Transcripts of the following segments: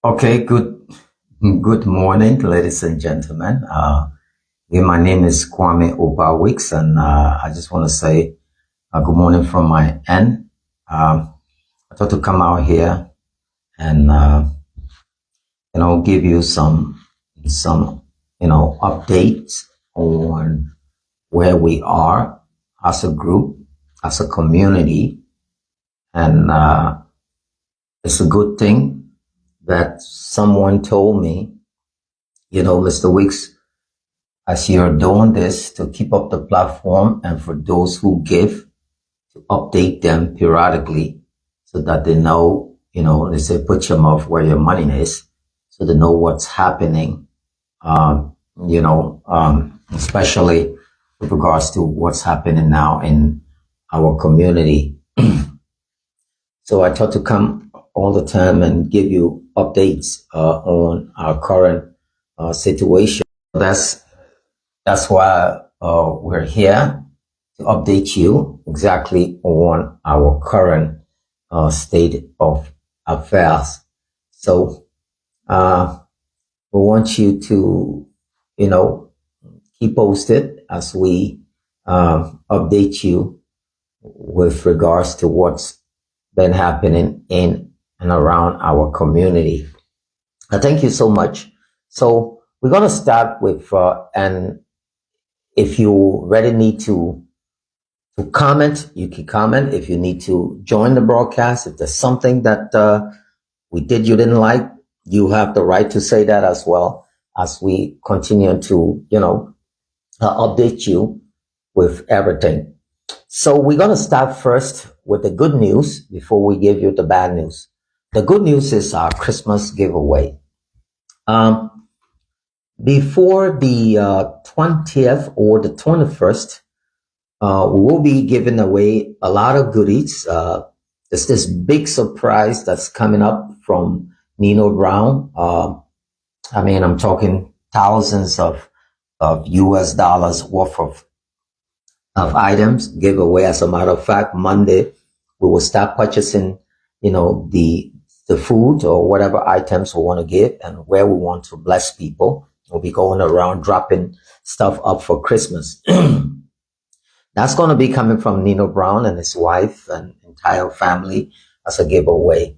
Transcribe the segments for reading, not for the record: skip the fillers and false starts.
Okay, good morning, ladies and gentlemen. My name is KWAME OPA, and I just want to say good morning from my end. I thought to come out here and give you some updates on where we are as a group, as a community, and it's a good thing that someone told me, Mr. Weeks, as you're doing this, to keep up the platform and for those who give, to update them periodically so that they know, they say put your mouth where your money is, so they know what's happening, especially with regards to what's happening now in our community. So I thought to come all the time and give you updates on our current situation. That's why we're here to update you exactly on our current state of affairs. So we want you to, keep posted as we update you with regards to what's been happening in and around our community. Thank you so much. So we're going to start with, and if you really need to comment, you can comment. If you need to join the broadcast, if there's something that we did you didn't like, you have the right to say that as well, as we continue to, update you with everything. So we're going to start first with the good news before we give you the bad news. The good news is our Christmas giveaway. Before the 20th or the 21st, we will be giving away a lot of goodies. There's this big surprise that's coming up from Nino Brown. I'm talking thousands of US dollars worth of items giveaway. As a matter of fact, Monday we will start purchasing, the food or whatever items we want to give and where we want to bless people. We'll be going around dropping stuff up for Christmas. That's going to be coming from Nino Brown and his wife and entire family as a giveaway.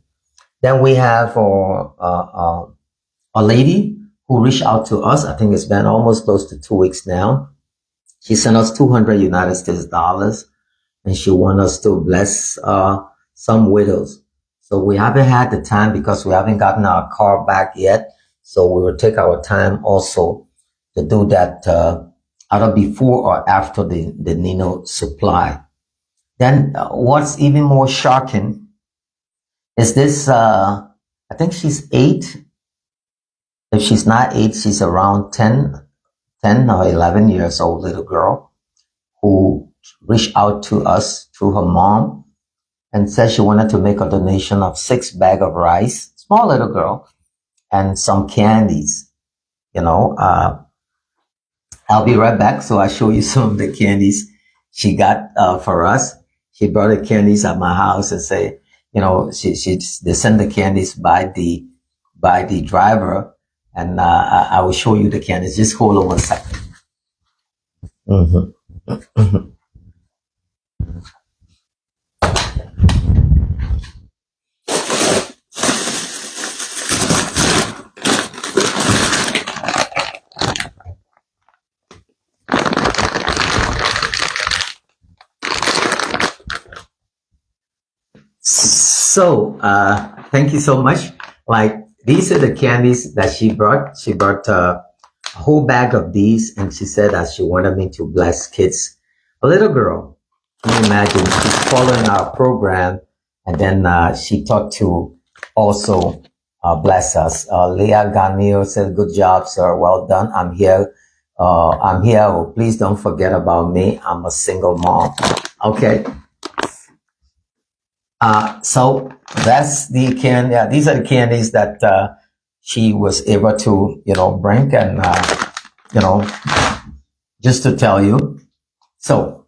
Then we have a lady who reached out to us. I think it's been almost close to 2 weeks now. She sent us 200 United States dollars, and she wants us to bless some widows. So we haven't had the time because we haven't gotten our car back yet. So we will take our time also to do that either before or after the Nino supply. Then what's even more shocking is this, I think she's 8. If she's not 8, she's around 10 or 11 years old little girl who reached out to us through her mom and said she wanted to make a donation of 6 bags of rice, small little girl, and some candies. I'll be right back. So I'll show you some of the candies she got for us. She brought the candies at my house and say, they send the candies by the driver, and I will show you the candies. Just hold on 1 second. Mm-hmm. So, thank you so much. Like, these are the candies that she brought. She brought a whole bag of these, and she said that she wanted me to bless kids. A little girl, can you imagine? She's following our program, and then she thought to also bless us. Leah Ganil said, "Good job, sir. Well done. I'm here. Oh, please don't forget about me. I'm a single mom." Okay. So that's the candy. These are the candies that she was able to, bring, and just to tell you. So,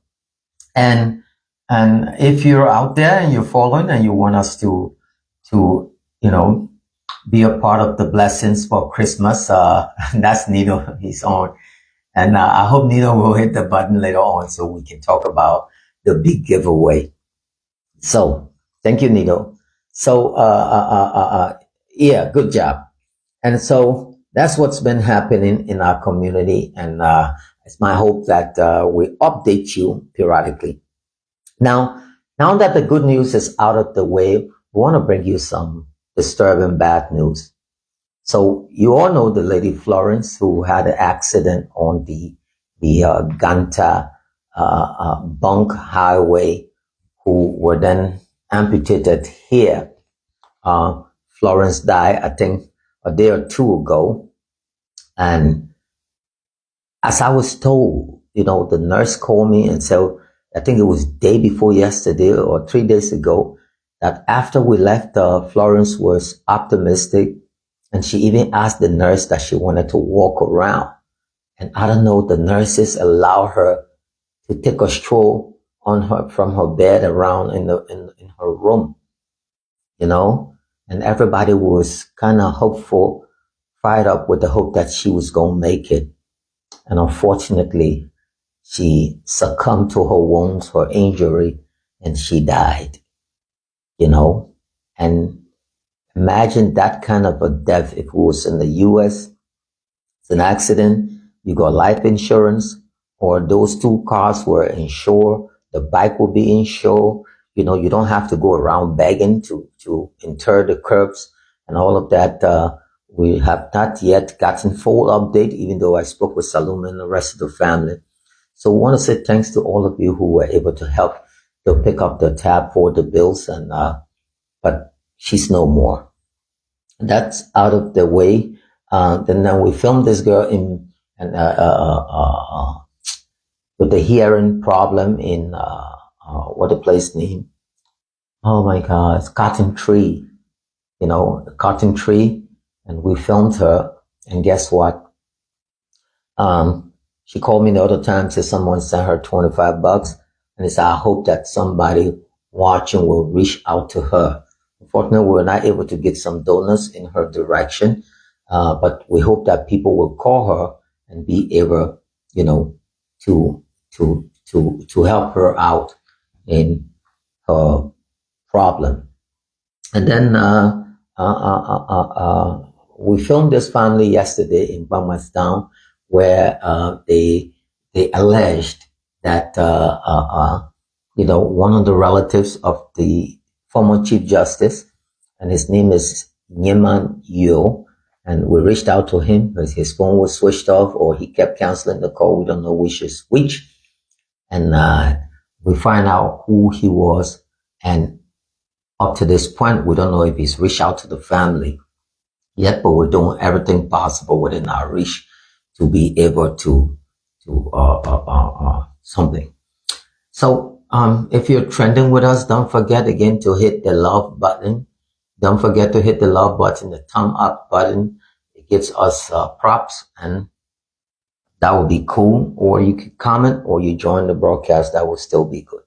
and if you're out there and you're following and you want us to be a part of the blessings for Christmas. That's Nino. He's on. And I hope Nino will hit the button later on so we can talk about the big giveaway. So thank you, Nino. So, yeah, good job. And so that's what's been happening in our community. And it's my hope that we update you periodically. Now that the good news is out of the way, we want to bring you some disturbing bad news. So you all know the lady Florence who had an accident on the Ganta Bunk Highway, who were then amputated here. Florence died, I think, a day or two ago. And as I was told, the nurse called me and said, I think it was day before yesterday or 3 days ago, that after we left, Florence was optimistic. And she even asked the nurse that she wanted to walk around. And I don't know, the nurses allow her to take a stroll from her bed around in her room, and everybody was kind of hopeful, fired up with the hope that she was going to make it. And unfortunately, she succumbed to her wounds, her injury, and she died, and imagine that kind of a death if it was in the U.S. It's an accident, you got life insurance, or those two cars were insured, the bike will be insured. You don't have to go around begging to inter the curbs and all of that. We have not yet gotten full update, even though I spoke with Salome and the rest of the family. So I want to say thanks to all of you who were able to help to pick up the tab for the bills, and but she's no more. That's out of the way. Then we filmed this girl with the hearing problem in what the place name? Oh my God, it's Cotton Tree. Cotton Tree, and we filmed her. And guess what? She called me the other time, said someone sent her $25, and said, I hope that somebody watching will reach out to her. Unfortunately, we were not able to get some donors in her direction, but we hope that people will call her and be able, to help her out in her problem. And then we filmed this family yesterday in Bamastown, where they alleged that one of the relatives of the former Chief Justice, and his name is Nyeman Yo, and we reached out to him because his phone was switched off, or he kept canceling the call. We don't know which is which. And we find out who he was, and up to this point, we don't know if he's reached out to the family yet, but we're doing everything possible within our reach to be able to something. So if you're trending with us, don't forget again to hit the love button. Don't forget to hit the love button, the thumb up button. It gives us props, and that would be cool. Or you could comment, or you join the broadcast. That would still be good.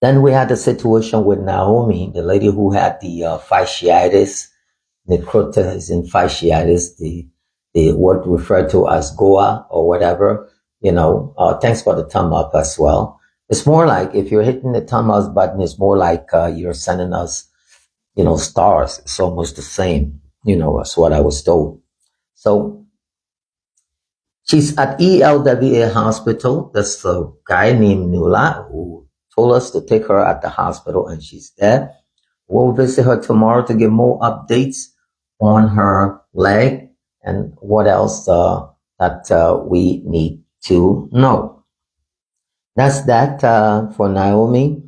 Then we had the situation with Naomi, the lady who had the fasciitis, necrosis in fasciitis, the word referred to as Goa or whatever. Thanks for the thumb up as well. It's more like, if you're hitting the thumb up button, it's more like you're sending us, stars. It's almost the same, as what I was told. So she's at ELWA hospital. There's a guy named Nula who told us to take her at the hospital, and she's there. We'll visit her tomorrow to get more updates on her leg and what else that we need to know. That's that for Naomi.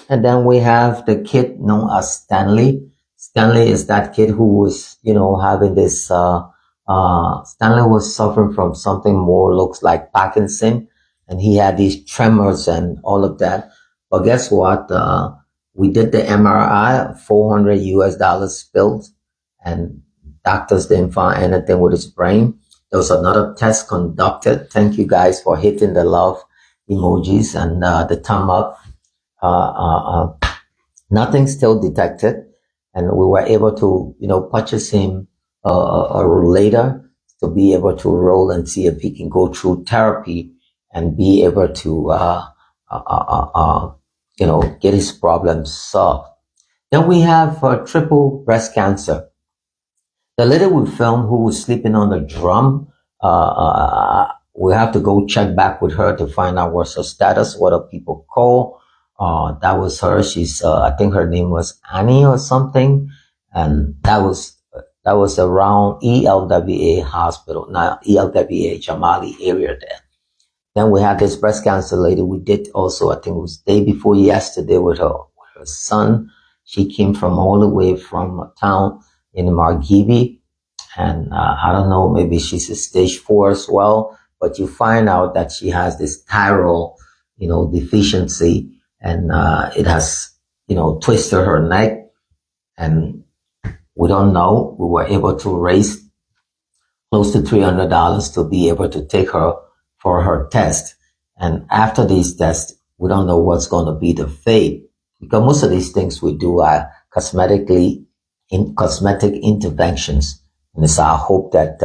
And then we have the kid known as Stanley. Stanley is that kid who was, having this, Stanley was suffering from something more looks like Parkinson, and he had these tremors and all of that. But guess what? We did the MRI, $400 spilled, and doctors didn't find anything with his brain. There was another test conducted. Thank you guys for hitting the love emojis and the thumb up. Nothing still detected. and we were able to, purchase him a rollator to be able to roll and see if he can go through therapy and be able to, get his problems solved. Then we have triple breast cancer. The lady we filmed who was sleeping on the drum, we have to go check back with her to find out what's her status, what do people call. That was her. She's, I think her name was Annie or something. And that was around ELWA hospital, now ELWA Jamali area there. Then we had this breast cancer lady. We did also, I think it was day before yesterday with her son. She came from all the way from a town in Margibi. And I don't know, maybe she's a stage 4 as well. But you find out that she has this thyroid, deficiency. And it has, twisted her neck. And we don't know. We were able to raise close to $300 to be able to take her for her test. And after these tests, we don't know what's going to be the fate, because most of these things we do are cosmetic interventions. And it's our hope that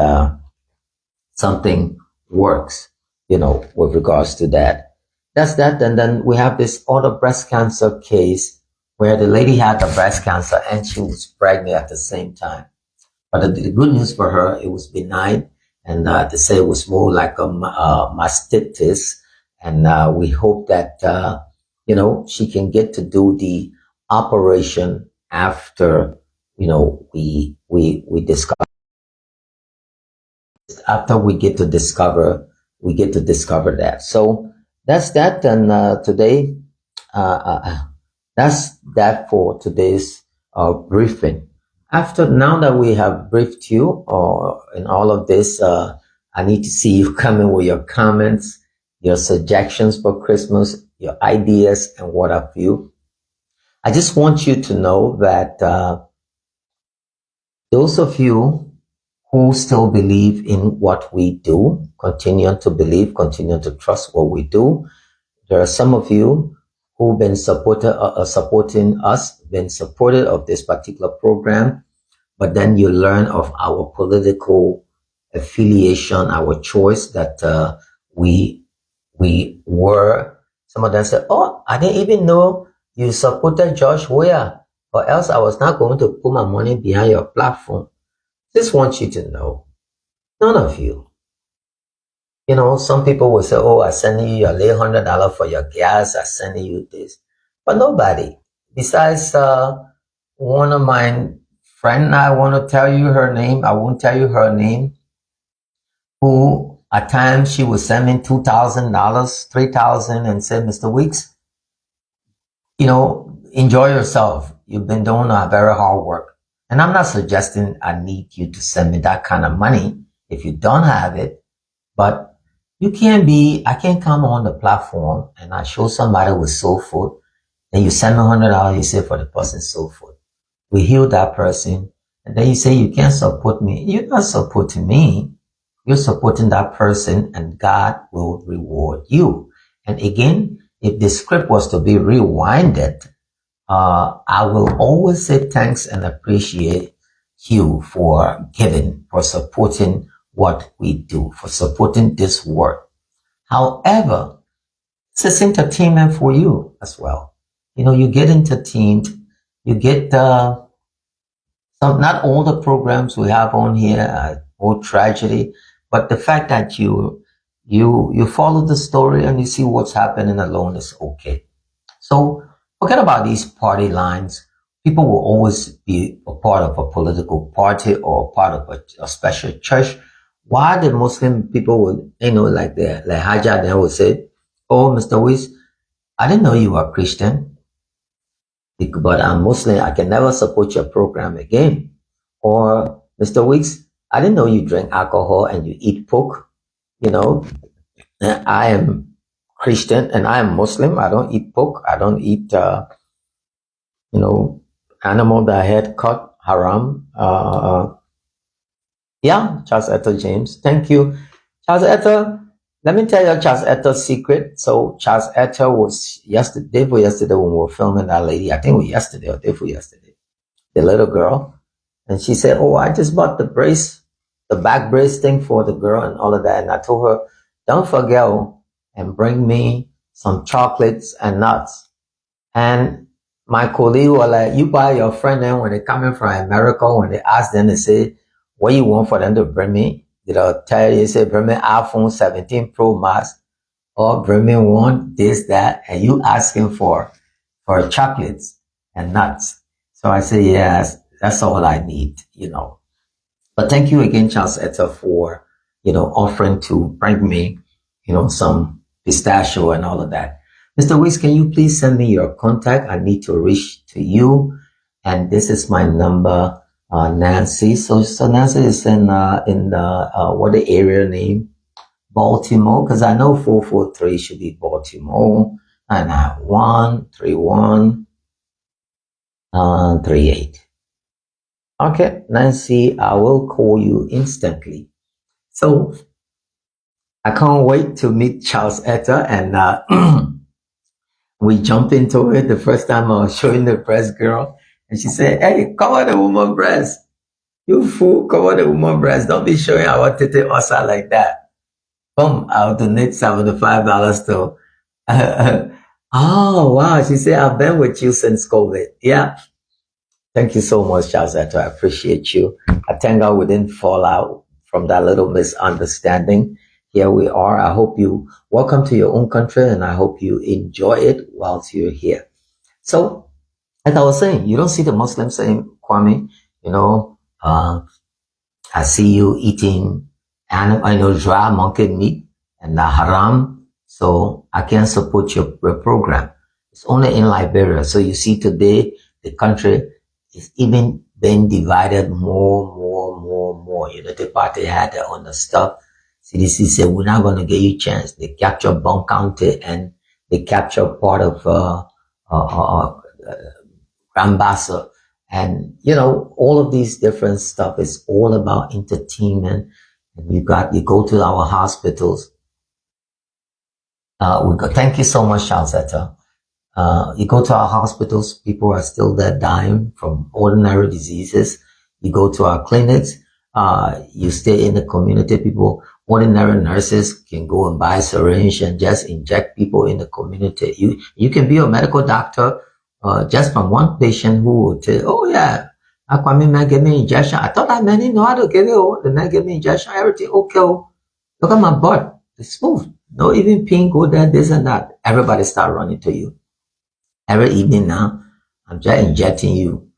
something works, with regards to that. That's that. And then we have this other breast cancer case where the lady had the breast cancer and she was pregnant at the same time. But the good news for her, it was benign. And they say it was more like a mastitis. And we hope that, she can get to do the operation after, we discover. After we get to discover that. So that's that. And today, that's that for today's briefing. Now that we have briefed you in all of this, I need to see you coming with your comments, your suggestions for Christmas, your ideas, and what have you. I just want you to know that those of you who still believe in what we do, continue to believe, continue to trust what we do. There are some of you who've been supporting us, been supportive of this particular program, but then you learn of our political affiliation, our choice that we were. Some of them said, "Oh, I didn't even know you supported George Weah, or else I was not going to put my money behind your platform." Just want you to know, none of you. Some people will say, "Oh, I sending you your $100 for your gas. I sending you this," but nobody. Besides one of my friend, I want to tell you her name. I won't tell you her name. Who at times she was sending $2,000, $3,000, and said, "Mr. Weeks, enjoy yourself. You've been doing a very hard work." And I'm not suggesting I need you to send me that kind of money if you don't have it, but I can't come on the platform and I show somebody with soul food, then you send me $100, you say for the person's soul food. We heal that person, and then you say you can't support me. You're not supporting me. You're supporting that person, and God will reward you. And again, if the script was to be rewinded, I will always say thanks and appreciate you for giving, for supporting what we do, for supporting this work. However, it's entertainment for you as well. You get entertained, you get not all the programs we have on here are all tragedy, but the fact that you follow the story and you see what's happening alone is okay. So forget about these party lines. People will always be a part of a political party or a part of a special church. Why the Muslim people would, like Hajjah, they would say, "Oh, Mr. Weiss, I didn't know you were Christian, but I'm Muslim. I can never support your program again." Or, "Mr. Weeks, I didn't know you drink alcohol and you eat pork. I am Christian and I am Muslim. I don't eat pork. I don't eat, animal that I had cut, haram." Yeah, Charles Etta James. Thank you. Charles Etta, let me tell you Charles Etta's secret. So Charles Etta was day before yesterday when we were filming that lady. I think it was yesterday or day before yesterday. the little girl. And she said, oh, I just bought the brace, the back brace thing for the girl and all of that. And I told her, don't forget and bring me some chocolates and nuts. And my colleague was like, you buy your friend then when they coming from America, when they ask them, they say, what you want for them to bring me? They'll tell you, say, bring me iPhone 17 Pro Max or bring me one, this, that, and you asking for chocolates and nuts. So I say, yes, that's all I need, But thank you again, Charles Etta, for, offering to bring me, some pistachio and all of that. Mr. Weeks, can you please send me your contact? I need to reach to you. And this is my number, Nancy. So Nancy is in what the area name? Baltimore, because I know 443 should be Baltimore. 991-3138. Okay, Nancy, I will call you instantly. So I can't wait to meet Charles Etta, and we jump into it. The first time I was showing the breast girl, and she said, hey, cover the woman breast. You fool, cover the woman breast. Don't be showing our titty osa like that. Boom, I'll donate $75 to oh, wow. She said, I've been with you since COVID. Yeah. Thank you so much, Charles Etta. I appreciate you. I thank God we didn't fall out from that little misunderstanding. Here we are. I hope you welcome to your own country, and I hope you enjoy it whilst you're here. So, as I was saying, you don't see the Muslims saying, Kwame, I see you eating dry monkey meat and the haram. So I can't support your program. It's only in Liberia. So you see today, the country is even being divided more. The party had their own stuff. CDC said, we're not going to give you a chance. They captured Bond County and they captured part of Rambasa. And, all of these different stuff is all about entertainment. And you go to our hospitals. Thank you so much, Charles Etta. You go to our hospitals, people are still there dying from ordinary diseases. You go to our clinics, you stay in the community, ordinary nurses can go and buy a syringe and just inject people in the community. You can be a medical doctor, just from one patient who would tell, oh yeah, Kwame man give me injection. I thought that man didn't know how to give it. The man gave me injection, everything okay. Look at my butt. It's smooth. No even pain, go there, this and that. Everybody start running to you. Every evening now, I'm just injecting you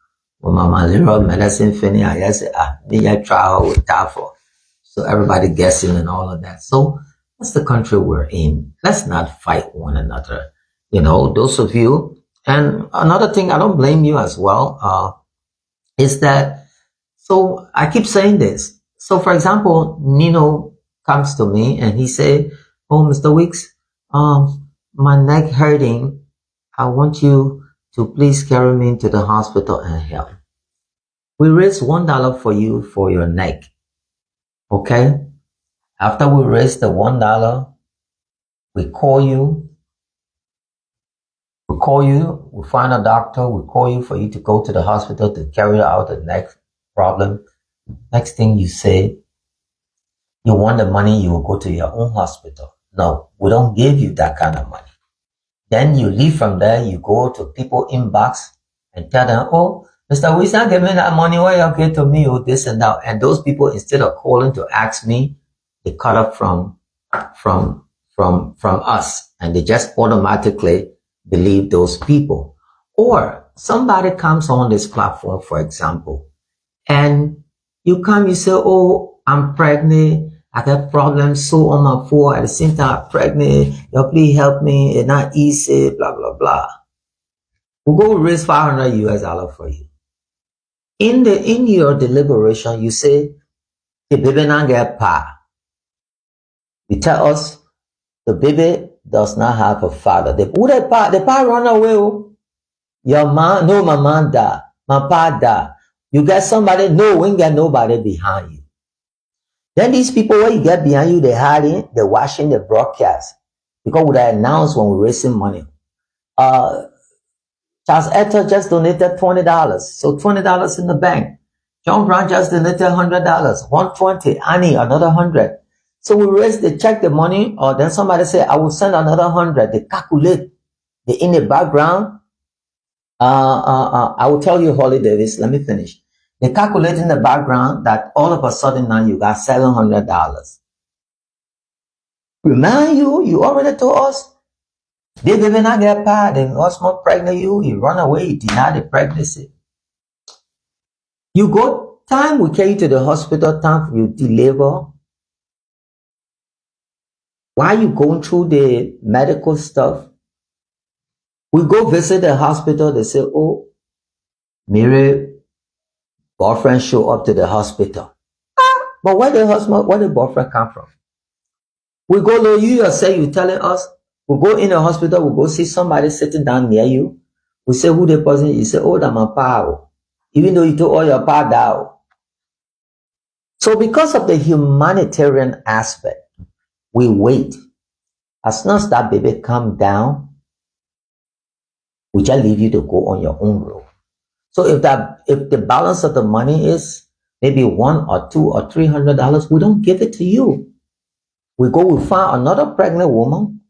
with my malaria medicine finish. I just say, I try with that for. So everybody guessing and all of that. So that's the country we're in. Let's not fight one another. Those of you. And another thing, I don't blame you as well, is that, so I keep saying this. So for example, Nino comes to me and he say, oh, Mr. Weeks, my neck hurting. I want you to please carry me to the hospital and help. We raise $1 for you for your neck. Okay? After we raise the $1, we call you. We find a doctor, we call you for you to go to the hospital to carry out the next problem. Next thing you say, you want the money, you will go to your own hospital. No, we don't give you that kind of money. Then you leave from there, you go to people inbox and tell them, oh, Mr. Weeks not giving that money, why you give to me, or this and that. And those people, instead of calling to ask me, they cut up from us, and they just automatically believe those people. Or somebody comes on this platform, for example, and you say, oh, I'm pregnant. I got problems so on my foot. At the same time, I'm pregnant. You please help me. It's not easy, blah, blah, blah. We'll go raise $500 for you. In your deliberation, you say, the baby not get pa. You tell us the baby does not have a father. The pa run away. Your mom, no, my mom died. My pa died. You got somebody, no, we ain't got nobody behind you. Then these people, when you get behind you, they're hiding, they're watching the broadcast. Because we announce when we're raising money. Charles Etta just donated $20. So $20 in the bank. John Brown just donated $100. 120. Annie, another 100. So we raise, they check the money, or then somebody say, I will send another 100. They calculate. They in the background. I will tell you, Holly Davis, let me finish. They calculate in the background that all of a sudden now you got $700. Remind you, you already told us, they did not get paid, they was not pregnant you run away, you deny the pregnancy. You go, time we carry you to the hospital, time you deliver. While you going through the medical stuff, we go visit the hospital, they say, oh, Mary, boyfriend show up to the hospital. But where the boyfriend come from? We go, no, you yourself, you telling us, we go in the hospital, we go see somebody sitting down near you. We say who the person is. You say, oh, that's my pal. Even though you took all your pal down. So because of the humanitarian aspect, we wait. As soon as that baby come down, we just leave you to go on your own road. So if the balance of the money is maybe $100 or $200 or $300, we don't give it to you. We find another pregnant woman,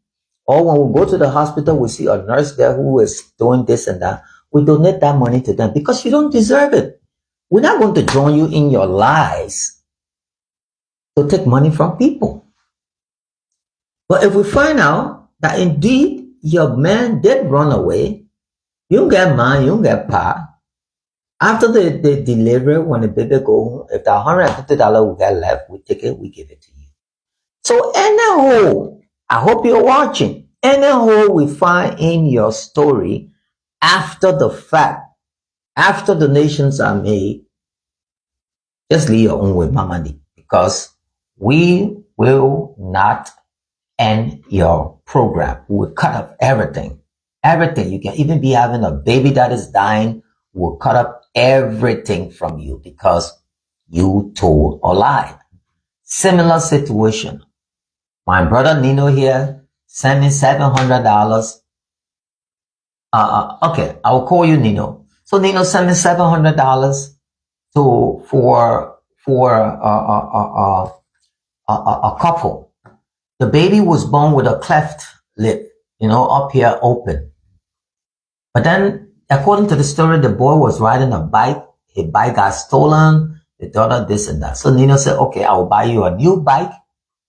or when we go to the hospital, we see a nurse there who is doing this and that. We donate that money to them because you don't deserve it. We're not going to join you in your lies to take money from people. But if we find out that indeed your man did run away, you don't get mine, you don't get pa. After the delivery, when the baby go home, if the $150 we get left, we take it, we give it to you. So anyhow, I hope you're watching. Anyhow we find in your story after the fact, after donations are made, just leave your own with Mama D, because we will not end your program. We will cut off everything. Everything. You can even be having a baby that is dying. We'll cut up everything from you because you told a lie. Similar situation. My brother Nino here sent me $700. Okay, I'll call you Nino. So Nino sent me $700 for a couple. The baby was born with a cleft lip, up here open. But then, according to the story, the boy was riding a bike. His bike got stolen. The daughter this and that. So Nino said, okay, I will buy you a new bike,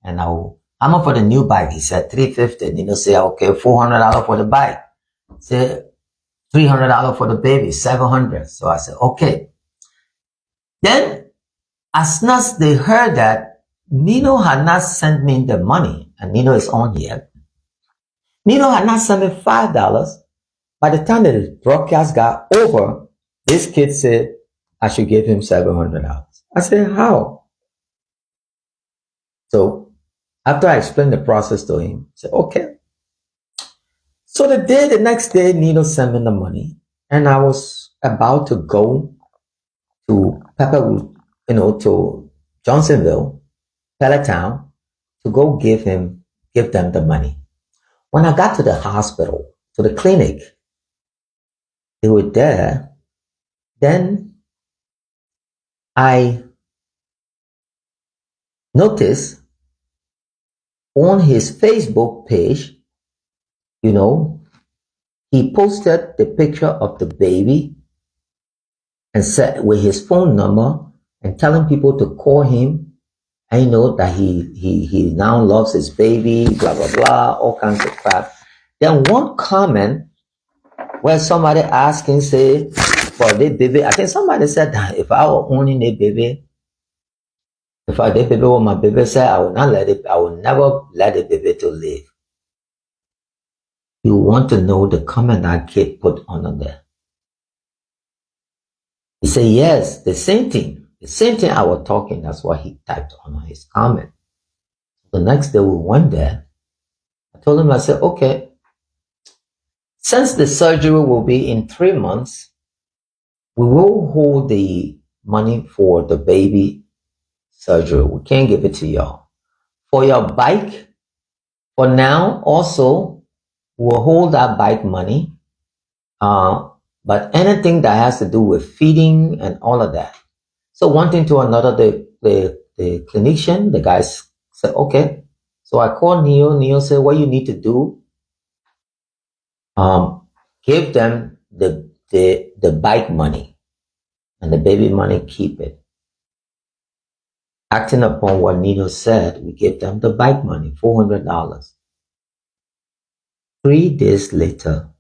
and how much for the new bike? He said $350. Nino said, okay, $400 for the bike. Said $300 for the baby, $700. So I said, okay. Then, as soon as they heard that Nino had not sent me the money, and Nino is on here, Nino had not sent me $5. By the time that the broadcast got over, this kid said I should give him $700. I said, how? So after I explained the process to him, I said, okay. So the next day, Nino sent me the money, and I was about to go to Pepperwood, to Johnsonville, Peloton, to go give them the money. When I got to the hospital, to the clinic, they were there. Then I noticed on his Facebook page, he posted the picture of the baby and said with his phone number and telling people to call him. I know that he now loves his baby, blah, blah, blah, all kinds of crap. Then one comment where somebody asking, say, for the baby, I think somebody said that if I were owning a baby, if I did baby with my baby, said I will never let the baby to live. You want to know the comment that kid put on there. He said, yes, the same thing I was talking, that's what he typed on his comment. The next day we went there. I told him, I said, okay, since the surgery will be in 3 months, we will hold the money for the baby surgery. We can't give it to y'all. For your bike, for now, also, we'll hold that bike money. But anything that has to do with feeding and all of that. So one thing to another, the clinician, the guys said, okay. So I called Neo. Neo said, what you need to do, give them the bike money and the baby money, keep it. Acting upon what Nino said, we gave them the bike money, $400. 3 days later,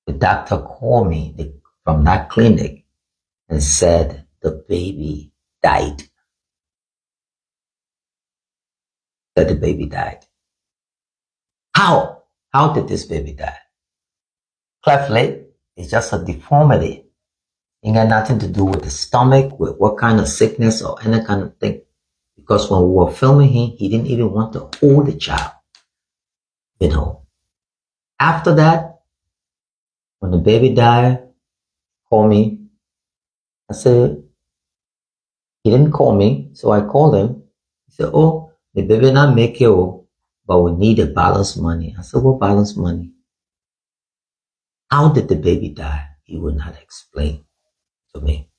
the doctor called me from that clinic and said the baby died. That the baby died. How? How did this baby die? Cleft lip is just a deformity. It got nothing to do with the stomach, with what kind of sickness or any kind of thing. Because when we were filming him, he didn't even want to hold the child. You know. After that, when the baby died, call me. I said, he didn't call me, so I called him. He said, oh, the baby not make it, but we need a balance money. I said, what balance money? How did the baby die? He would not explain to me.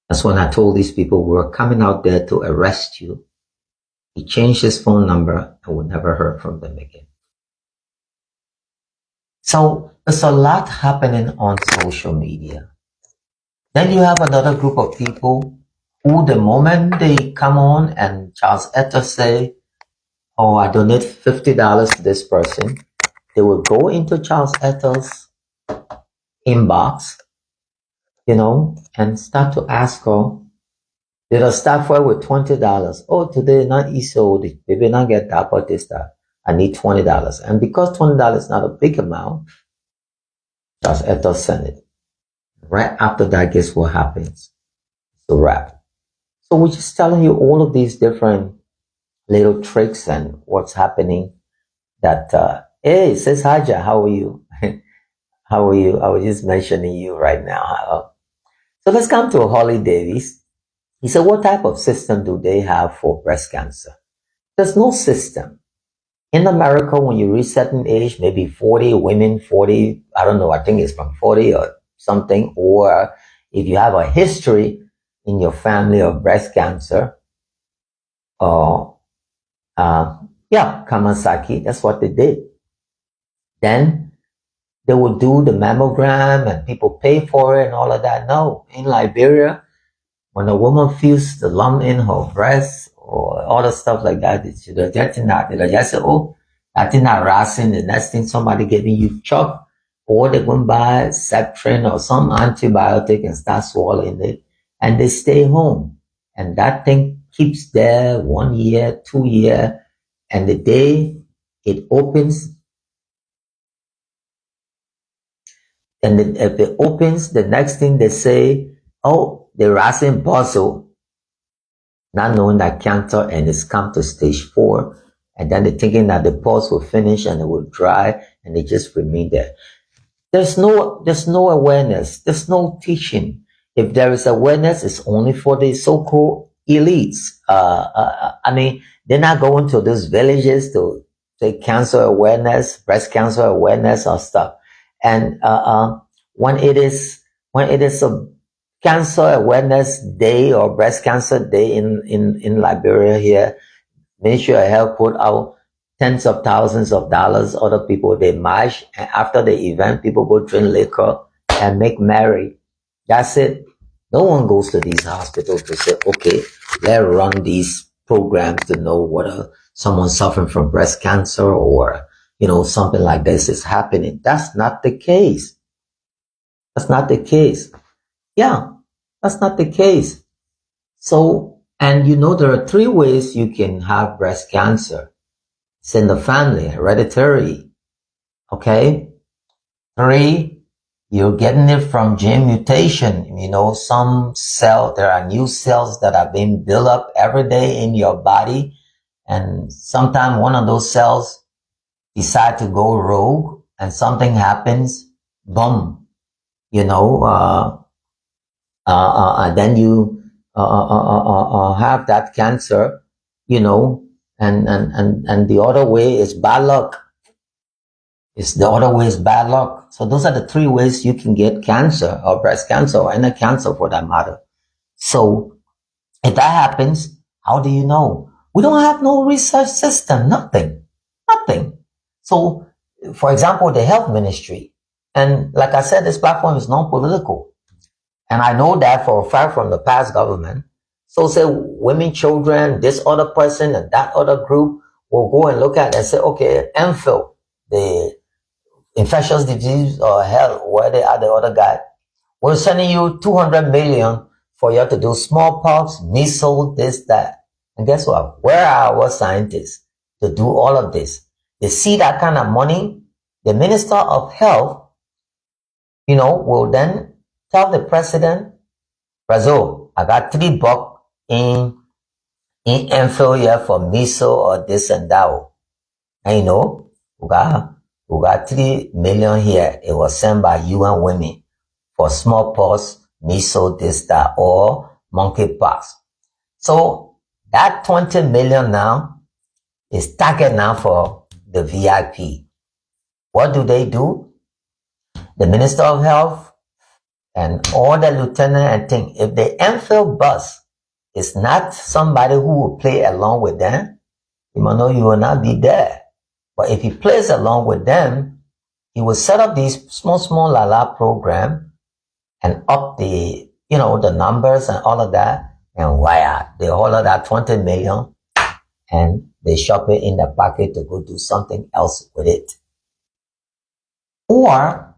That's when I told these people we were coming out there to arrest you. He changed his phone number and we never heard from them again. So there's a lot happening on social media. Then you have another group of people who the moment they come on and Charles Etta say, oh, I donate $50 to this person, they will go into Charles Etta's inbox, you know, and start to ask her, did I start for with $20? Oh, today not ESO, the baby not get that, but this, that. I need $20. And because $20 is not a big amount, Charles Etta sent it. Right after that, guess what happens? It's a wrap. So we're just telling you all of these different little tricks and what's happening that, hey, says Haja, how are you? How are you? I was just mentioning you right now. So let's come to Holly Davis. He said, what type of system do they have for breast cancer? There's no system. In America, when you reach certain age, maybe 40, women 40, I don't know, I think it's from 40 or something, or if you have a history in your family of breast cancer, Kamasaki, that's what they did. Then they would do the mammogram and people pay for it and all of that. No, in Liberia, when a woman feels the lump in her breast or all the stuff like that, they're just say, oh, that's not rising. The next thing somebody giving you chalk, or they go and buy Septrin or some antibiotic and start swallowing it, and they stay home. And that thing keeps there 1 year, 2 years, and the day it opens, and if it opens, the next thing they say, oh, the rising puzzle, not knowing that cancer and it's come to stage 4, and then they're thinking that the pulse will finish and it will dry, and they just remain there. There's no awareness. There's no teaching. If there is awareness, it's only for the so-called elites. I mean, they're not going to those villages to take cancer awareness, breast cancer awareness or stuff. And when it is a cancer awareness day or breast cancer day in Liberia here, Ministry of Health put out tens of thousands of dollars. Other people, they march, and after the event, people go drink liquor and make merry. That's it. No one goes to these hospitals to say, okay, let's run these programs to know whether someone suffering from breast cancer or, you know, something like this is happening. That's not the case. That's not the case. Yeah, that's not the case. So, and you know, there are 3 ways you can have breast cancer. It's in the family, hereditary. Okay? 3, you're getting it from gene mutation. You know, there are new cells that are being built up every day in your body. And sometimes one of those cells decide to go rogue and something happens, boom, you know, and then you have that cancer, you know, and the other way is bad luck. It's the other way is bad luck. So those are the 3 ways you can get cancer or breast cancer or any cancer for that matter. So if that happens, how do you know? We don't have no research system, nothing. So, for example, the health ministry, and like I said, this platform is non-political. And I know that for a fact from the past government. So say women, children, this other person and that other group will go and look at it and say, okay, MPhil, the infectious disease or health, where they are the other guy, we're sending you 200 million for you to do smallpox, measles, this, that. And guess what? Where are our scientists to do all of this? They see that kind of money. The Minister of Health, will then tell the president, Brazil, I got $3 in MPhil here for measles or this and that. And we got 3 million here. It was sent by UN Women for smallpox, measles, this, that, or monkeypox. So that 20 million now is target now for the VIP. What do? The Minister of Health and all the lieutenant and thing, if the MPhil bus is not somebody who will play along with them, you will not be there. But if he plays along with them, he will set up these small lala program and up the, the numbers and all of that, and wire the whole of that 20 million, and they shop it in the pocket to go do something else with it. Or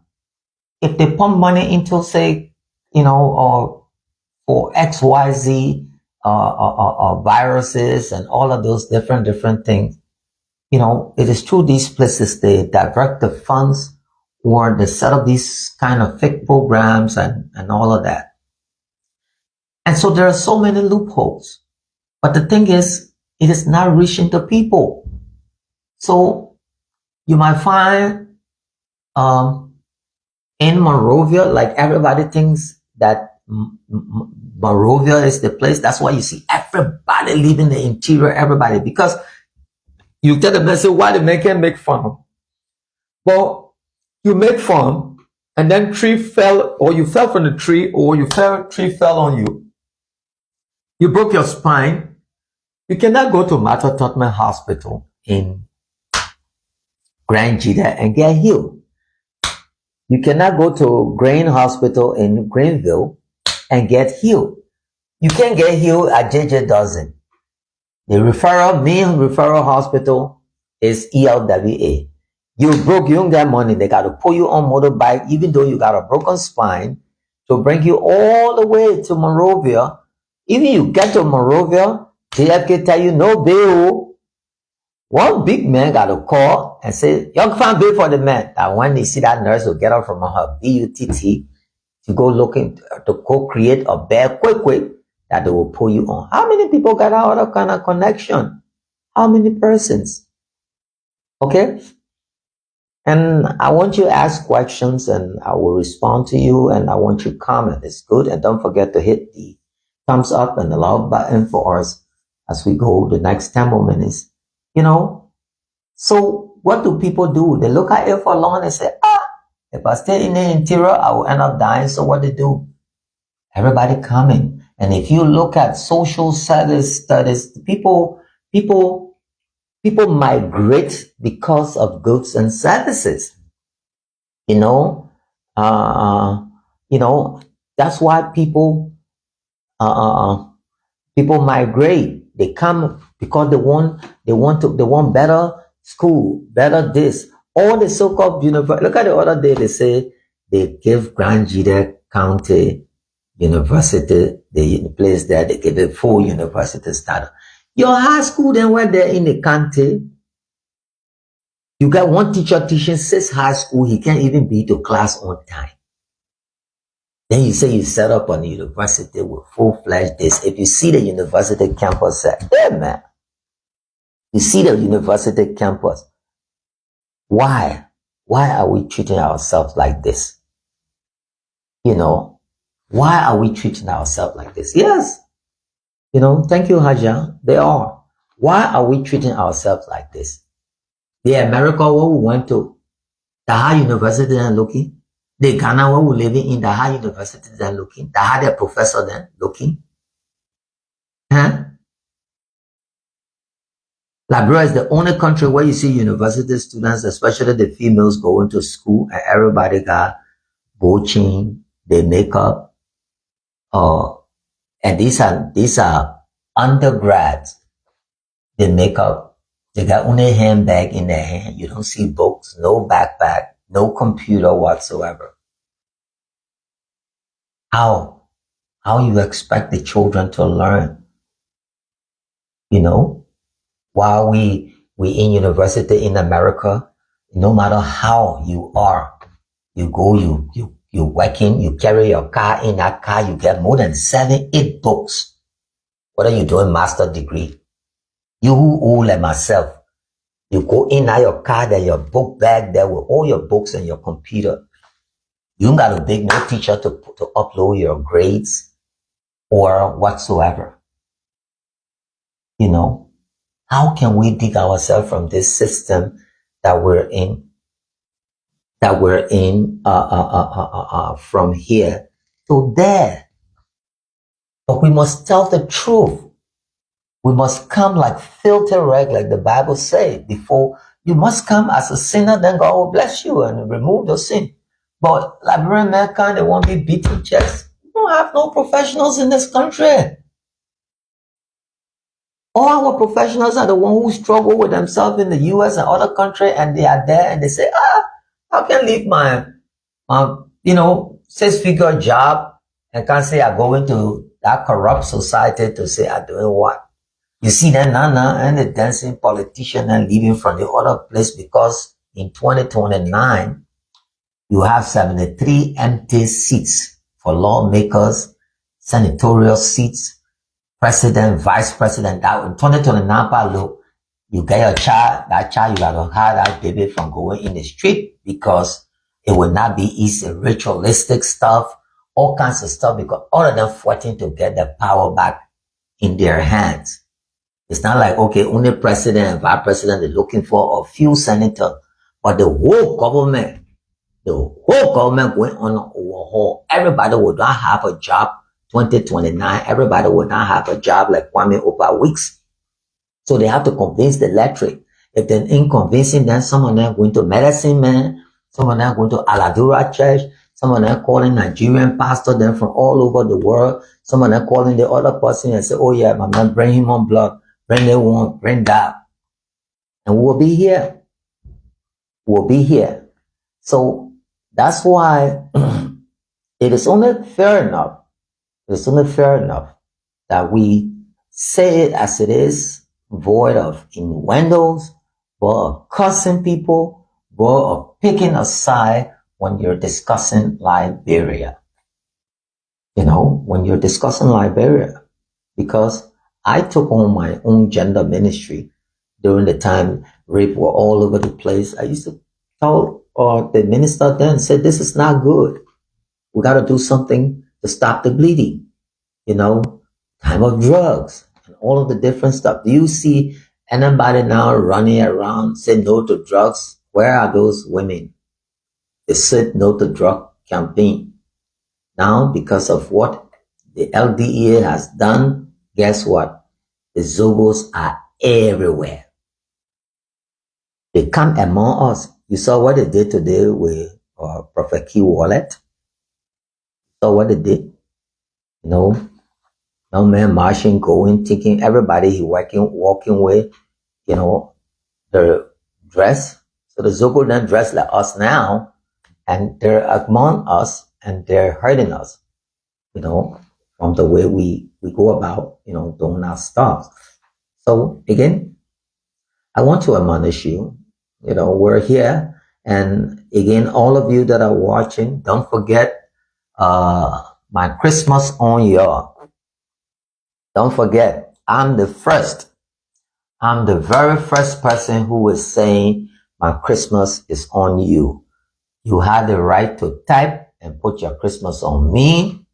if they pump money into, say, or for XYZ viruses and all of those different things, it is through these places they divert the funds, or they set up these kind of fake programs and all of that. And so there are so many loopholes. But the thing is, it is not reaching the people. So you might find in Monrovia, like everybody thinks that Monrovia is the place. That's why you see everybody leaving the interior, everybody, because you get the message why the man can't make fun. Well, you make fun, and then tree fell, or you fell from the tree, or tree fell on you. You broke your spine. You cannot go to Martha Totman Hospital in Grand Jita and get healed. You cannot go to Grain Hospital in Greenville and get healed. You can't get healed at JJ Dozen. The main referral hospital is ELWA. You broke, you don't get money. They got to pull you on motorbike, even though you got a broken spine, to bring you all the way to Monrovia. Even you get to Monrovia, JFK tell you no bail. One big man got to call and say, "Y'all find bail for the man." That when they see that nurse will get up from her BUTT to go looking to co-create a bed quick that they will pull you on. How many people got out of kind of connection? How many persons? Okay? And I want you to ask questions and I will respond to you, and I want you to comment. It's good. And don't forget to hit the thumbs up and the love button for us as we go the next 10 more minutes. So what do people do? They look at it for long and say, if I stay in the interior, I will end up dying. So what they do? Everybody coming. And if you look at social studies, people migrate because of goods and services. That's why people migrate. They come because they want better school, better this. All the so-called university. Look at the other day, they say they give Grand Jita County University, the place there, they give it full university status. Your high school then went there in the county. You got one teacher teaching 6 high school, he can't even be to class on time. Then you say you set up a university with full-fledged this. If you see the university campus, yeah, man. You see the university campus. Why? Why are we treating ourselves like this? Why are we treating ourselves like this? Yes. Thank you, Haja. They are. Why are we treating ourselves like this? The America where we went to, The high university then looking. The Ghana where we living in, the high university then looking. The high professor then looking. Huh? Liberia is the only country where you see university students, especially the females, going to school, and everybody got gold chain, they makeup, and these are undergrads. They make up. They got only a handbag in their hand. You don't see books, no backpack, no computer whatsoever. How you expect the children to learn? While we in university in America, no matter how you are, you go, you working, you carry your car. In that car, you get more than 7, 8 books. What are you doing? Master degree. You who old like myself, you go in at your car, there your book bag there with all your books and your computer. You don't got to beg no teacher to upload your grades or whatsoever. How can we dig ourselves from this system that we're in? From here to there. But we must tell the truth. We must come like filthy rag, like the Bible says. Before you must come as a sinner, then God will bless you and remove your sin. But Liberian mankind, they won't be beating chests. We don't have no professionals in this country. All our professionals are the ones who struggle with themselves in the US and other countries, and they are there and they say, I can leave my 6-figure job and can't say I go into that corrupt society to say I'm doing what? You see that Nana and the dancing politician and leaving from the other place because in 2029, you have 73 empty seats for lawmakers, senatorial seats, president, vice president. That in 2029, look, you get your child, that child, you got to hide that baby from going in the street because it will not be easy, ritualistic stuff, all kinds of stuff, because all of them fighting to get the power back in their hands. It's not like, okay, only president and vice president is looking for a few senators, but the whole government going on overhaul. Everybody would not have a job 2029. Everybody would not have a job like KWAME OPA weeks. So they have to convince the electorate. If they're inconvincing, then some of them going to medicine man, some of them going to Aladura church, some of them calling Nigerian pastor, then from all over the world. Some of them calling the other person and say, oh yeah, my man, bring him on blood, bring the one, bring that. And we'll be here. We'll be here. So that's why it is only fair enough. It is only fair enough that we say it as it is, void of innuendos, void of cussing people, void of picking a side when you're discussing Liberia. When you're discussing Liberia, because I took on my own gender ministry during the time rape were all over the place. I used to tell the minister then, said, this is not good. We got to do something to stop the bleeding. Time of drugs and all of the different stuff. Do you see anybody now running around saying no to drugs? Where are those women? They said no to drug campaign. Now, because of what the LDEA has done, guess what? The Zogos are everywhere. They come among us. You saw what they did today with Prophet Key Wallet. So what they did, young man marching, going, thinking everybody he walking with, their dress. So the Zogo then dress like us now, and they're among us, and they're hurting us, from the way we go about, doing our stuff. So again, I want to admonish you, we're here. And again, all of you that are watching, don't forget my Christmas on y'all. Don't forget, I'm the very first person who is saying my Christmas is on you. You have the right to type and put your Christmas on me,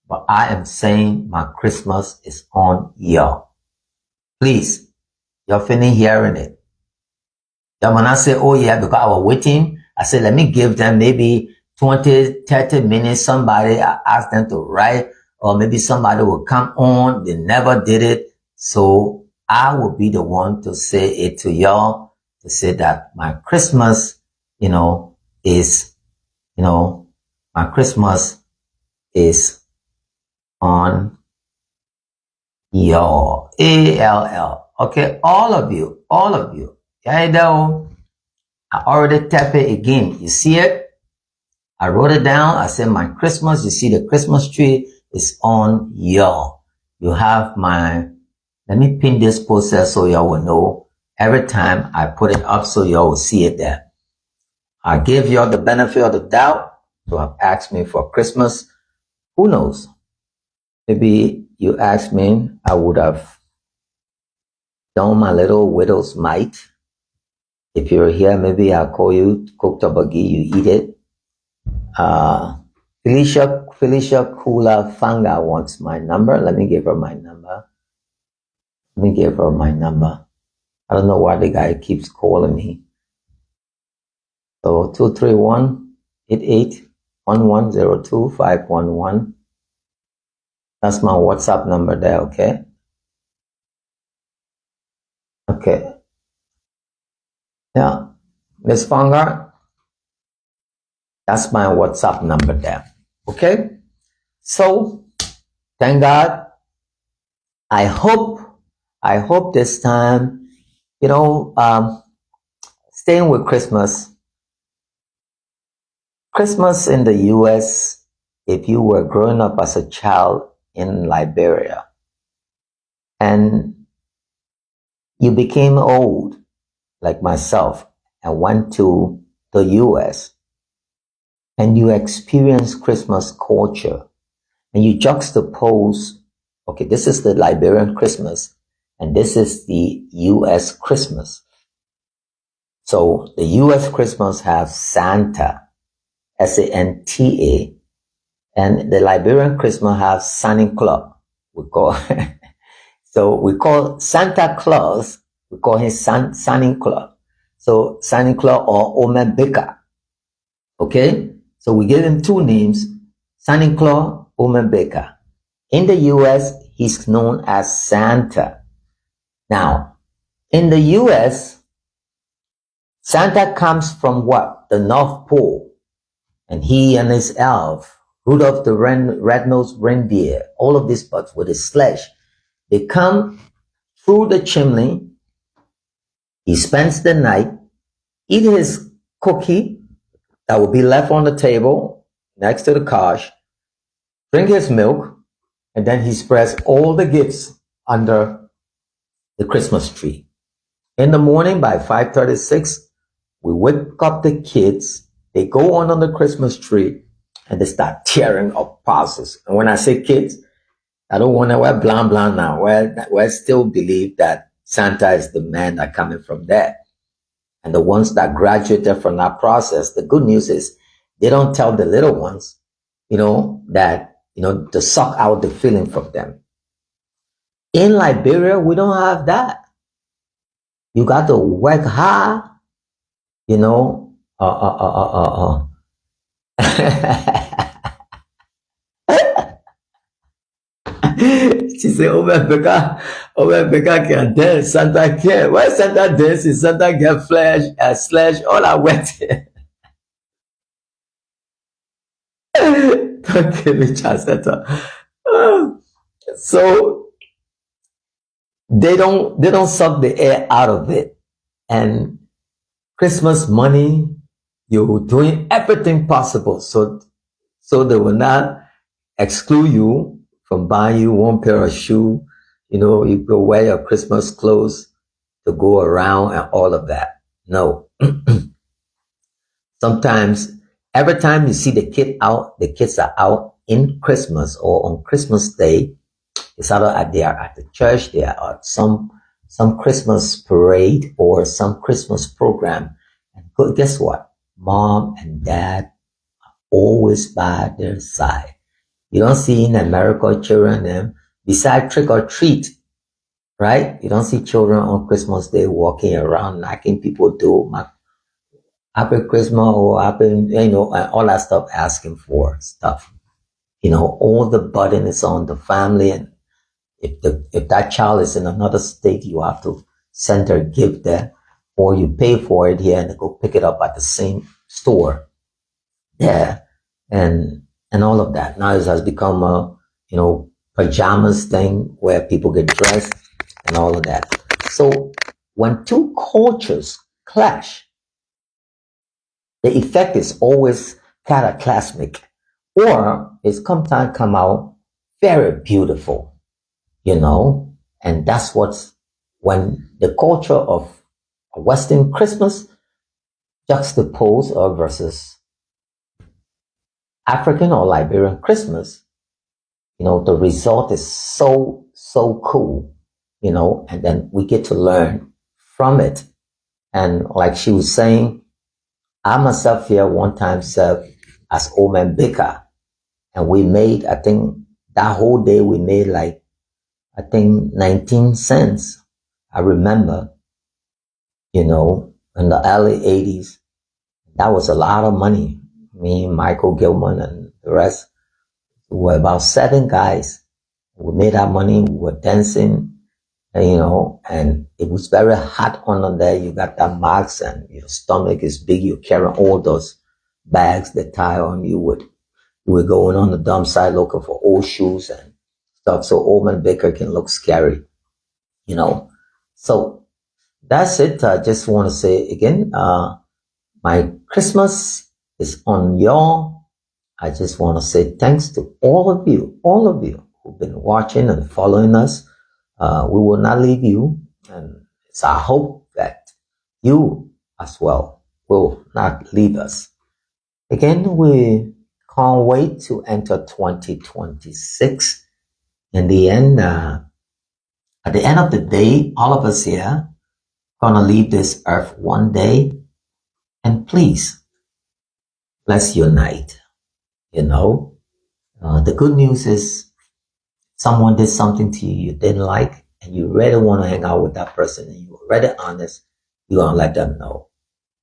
but I am saying my Christmas is on y'all. Please, you're finished hearing it. You're gonna say, oh yeah, because I was waiting I said, let me give them maybe 20, 30 minutes. Somebody, I asked them to write, or maybe somebody will come on. They never did it. So I will be the one to say it to y'all, to say that my Christmas, is, my Christmas is on y'all. ALL. Okay, all of you. I know. I already tap it again. You see it? I wrote it down. I said my Christmas. You see the Christmas tree is on y'all. You have my, let me pin this poster so y'all will know every time I put it up so y'all will see it there. I give y'all the benefit of the doubt to have asked me for Christmas. Who knows? Maybe you asked me, I would have done my little widow's mite. If you're here, maybe I'll call you, cook tabagi, you eat it. Felicia Kula Fanga wants my number. Let me give her my number. I don't know why the guy keeps calling me. So 231-881102-511. That's my WhatsApp number there, okay? Okay. Yeah. Miss Fanga, that's my WhatsApp number there. Okay? So, thank God. I hope this time, staying with Christmas in the US, if you were growing up as a child in Liberia and you became old, like myself, and went to the US and you experienced Christmas culture and you juxtapose, okay, this is the Liberian Christmas and this is the US Christmas. So the US Christmas has Santa, Santa, and the Liberian Christmas has Santa Claus. We call Santa Claus, we call him Santa Claus. So Santa Claus or Omebeka. Okay? So we give him two names, Santa Claus, Omebeka. In the US, he's known as Santa. Now, in the US, Santa comes from what? The North Pole. And he and his elf, Rudolph the red-nosed reindeer, all of these bugs with his sledge, they come through the chimney. He spends the night, eat his cookie that will be left on the table next to the couch, drink his milk, and then he spreads all the gifts under the Christmas tree. In the morning by 5:36, we wake up the kids. They go on the Christmas tree and they start tearing up parcels. And when I say kids, I don't want to wear blah blah now. We still believe that Santa is the man that coming from there. And the ones that graduated from that process, the good news is they don't tell the little ones, that, to suck out the feeling from them. In Liberia, we don't have that. You got to work hard, She said, Becca can dance, Santa can't. Why Santa dances? Santa get slash, all I went. Don't give me chance, Santa. So they don't suck the air out of it. And Christmas money, you're doing everything possible so they will not exclude you from buying you one pair of shoes. You go wear your Christmas clothes to go around and all of that. No. Sometimes, every time you see the kids are out in Christmas or on Christmas Day. It's either they are at the church, they are at some Christmas parade or some Christmas program. And guess what? Mom and dad are always by their side. You don't see in America children beside trick or treat, right? You don't see children on Christmas Day walking around knocking people door. happy Christmas or happy, and all that stuff, asking for stuff. All the burden is on the family, and if that child is in another state, you have to send her a gift there, or you pay for it here and go pick it up at the same store there, and all of that. Now it has become a pajamas thing where people get dressed and all of that. So when two cultures clash, the effect is always cataclysmic, or it's sometimes come out very beautiful, and that's what's when the culture of a Western Christmas juxtaposed or versus African or Liberian Christmas, the result is so cool, and then we get to learn from it. And like she was saying, I myself here one time served as Old Man Baker, and we made, I think that whole day we made 19 cents. I remember, in the early 80s, that was a lot of money. Me, Michael Gilman, and the rest, we were about 7 guys. We made our money, we were dancing, and it was very hot under there. You got that marks and your stomach is big. You're carrying all those bags that tie on you. You were going on the dump site looking for old shoes and stuff. So Old Man Baker can look scary, So that's it. I just want to say again, my Christmas is on y'all. I just want to say thanks to all of you who've been watching and following us. We will not leave you, and it's our hope that you as well will not leave us. Again, we can't wait to enter 2026. In the end, at the end of the day, all of us here gonna leave this earth one day, and please, let's unite. The good news is someone did something to you didn't like, and you really want to hang out with that person, and you're really honest, you're going to let them know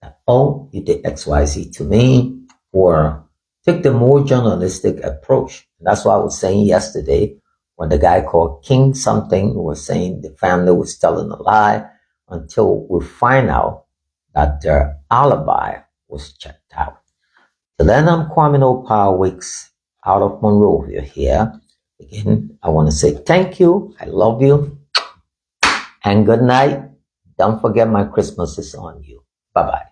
that, oh, you did XYZ to me, or take the more journalistic approach. And that's what I was saying yesterday when the guy called King something was saying the family was telling a lie until we find out that their alibi was checked out. So then I'm Kwame OPA Weeks out of Monrovia here. Again, I want to say thank you. I love you. And good night. Don't forget my Christmas is on you. Bye-bye.